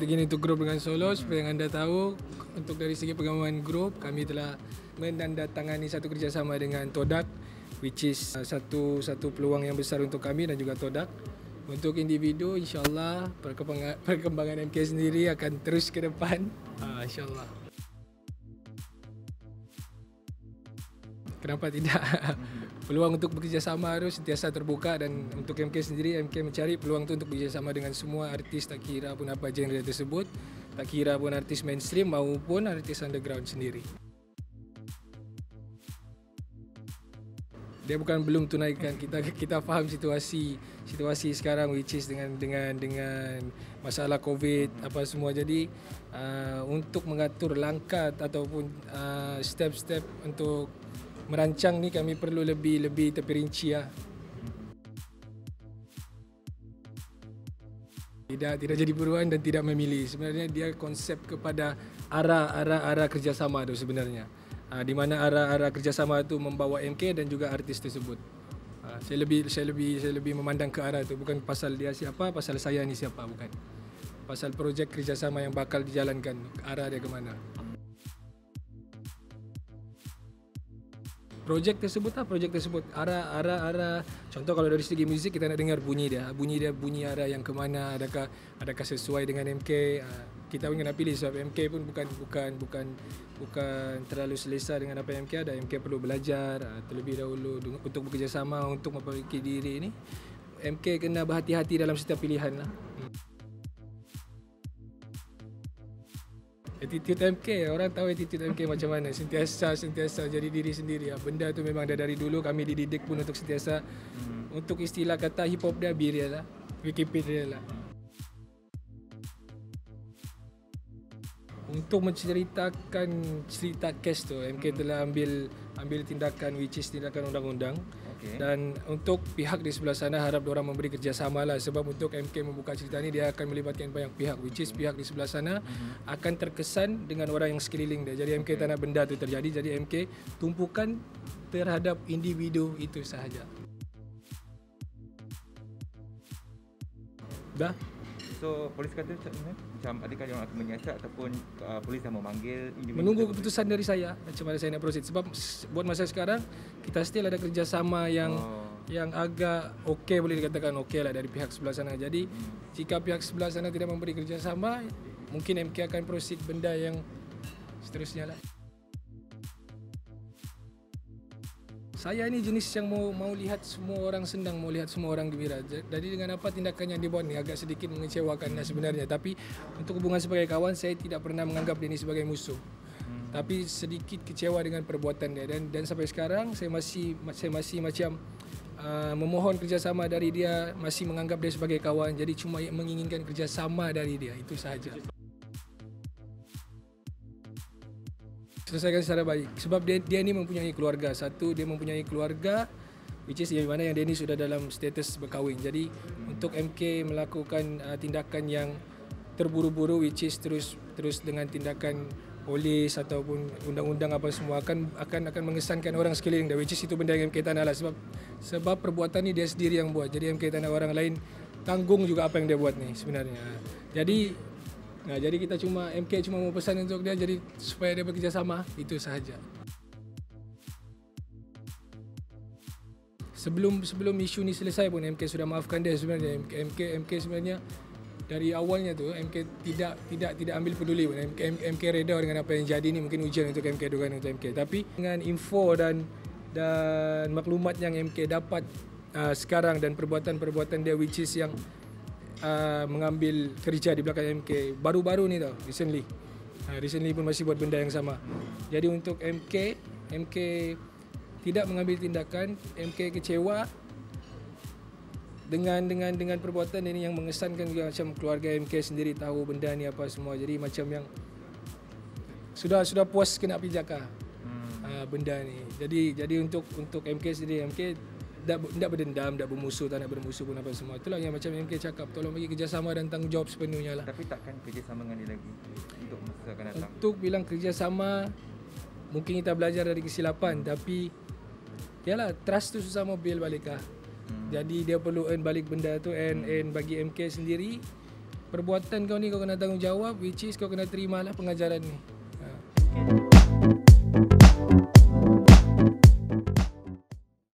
Begini untuk grup dengan solo, seperti yang anda tahu, untuk dari segi penggabungan grup, kami telah menandatangani satu kerjasama dengan Todak, which is satu peluang yang besar untuk kami dan juga Todak. Untuk individu, insyaAllah perkembangan MK sendiri akan terus ke depan, insyaAllah. Kenapa tidak? Peluang untuk bekerjasama harus sentiasa terbuka, dan untuk MK sendiri, MK mencari peluang itu untuk bekerjasama dengan semua artis, tak kira pun apa genre tersebut, tak kira pun artis mainstream maupun artis underground sendiri. Dia bukan belum tunaikan, kita faham situasi sekarang, which is dengan masalah COVID apa semua. Jadi untuk mengatur langkah ataupun step-step untuk merancang ni, kami perlu lebih terperinci lah. Tidak jadi buruan dan tidak memilih. Sebenarnya dia konsep kepada arah kerjasama tu sebenarnya. Di mana arah kerjasama tu membawa MK dan juga artis tersebut. Saya lebih memandang ke arah tu, bukan pasal dia siapa, pasal saya ni siapa, bukan. Pasal projek kerjasama yang bakal dijalankan, arah dia ke mana. Projek tersebut arah. Contoh kalau dari segi muzik, kita nak dengar bunyi bunyi arah yang ke mana, adakah sesuai dengan MK. Kita pun kena pilih, sebab MK pun bukan terlalu selesa dengan apa yang MK ada. MK perlu belajar terlebih dahulu untuk bekerjasama, untuk memperbaiki diri ini. MK kena berhati-hati dalam setiap pilihan lah. Attitude MK, orang tahu attitude MK macam mana. Sentiasa jadi diri sendiri. Benda tu memang dari dulu kami dididik pun untuk sentiasa, untuk istilah kata hip hop dia Biria lah, Wikipedia lah. Untuk menceritakan cerita kes tu, MK telah ambil tindakan, which is tindakan undang-undang. Dan untuk pihak di sebelah sana, harap diorang memberi kerjasama lah, sebab untuk MK membuka cerita ni, dia akan melibatkan banyak pihak, which is pihak di sebelah sana akan terkesan dengan orang yang sekeliling dia. Jadi MK tak nak benda tu terjadi, jadi MK tumpukan terhadap individu itu sahaja. Dah? So polis kata macam adakah yang akan menyiasat ataupun polis dah memanggil individu? Menunggu keputusan dari saya macam mana saya nak proceed, sebab buat masa sekarang kita still ada kerjasama yang agak okey, boleh dikatakan okey lah dari pihak sebelah sana. Jadi jika pihak sebelah sana tidak memberi kerjasama, mungkin MK akan proceed benda yang seterusnya lah. Saya ni jenis yang mau lihat semua orang senang, mau lihat semua orang gembira. Jadi dengan apa tindakan yang dibuat ni agak sedikit mengecewakan sebenarnya. Tapi untuk hubungan sebagai kawan, saya tidak pernah menganggap dia ni sebagai musuh. Tapi sedikit kecewa dengan perbuatan dia, dan sampai sekarang saya masih macam memohon kerjasama dari dia, masih menganggap dia sebagai kawan. Jadi cuma menginginkan kerjasama dari dia, itu sahaja. Selesaikan secara baik, sebab dia ni mempunyai keluarga. Satu, dia mempunyai keluarga, which is yang mana yang dia ni sudah dalam status berkahwin. Jadi untuk MK melakukan tindakan yang terburu-buru, which is terus dengan tindakan polis ataupun undang-undang apa semua, akan mengesankan orang sekeliling dia, which is itu benda yang MK tak nak lah, sebab perbuatan ni dia sendiri yang buat. Jadi MK tak nak orang lain tanggung juga apa yang dia buat ni sebenarnya. Jadi kita MK cuma mau pesan untuk dia, jadi supaya dia bekerjasama, itu sahaja. Sebelum isu ni selesai pun MK sudah maafkan dia sebenarnya. MK sebenarnya dari awalnya tu MK tidak ambil peduli pun. MK reda dengan apa yang jadi ni, mungkin ujian untuk MK, dugaan untuk MK. Tapi dengan info dan maklumat yang MK dapat sekarang, dan perbuatan dia which is yang mengambil kerja di belakang MK baru-baru ni tau, recently pun masih buat benda yang sama. Jadi untuk MK tidak mengambil tindakan. MK kecewa dengan perbuatan ini yang mengesankan juga, macam keluarga MK sendiri tahu benda ni apa semua. Jadi macam yang sudah puas kena pijak benda ni. Jadi untuk MK sendiri, MK tak berdendam, tak bermusuh, tak nak bermusuh pun apa semua. Itulah yang macam MK cakap, tolong bagi kerjasama dan tanggungjawab sepenuhnya lah. Tapi takkan kerjasama dengan dia lagi untuk masa akan datang? Untuk bilang kerjasama, mungkin kita belajar dari kesilapan, tapi yalah, trust tu susah mau build balik lah. Jadi dia perlu earn balik benda tu, and bagi MK sendiri, perbuatan kau ni kau kena tanggungjawab, which is kau kena terimalah pengajaran ni.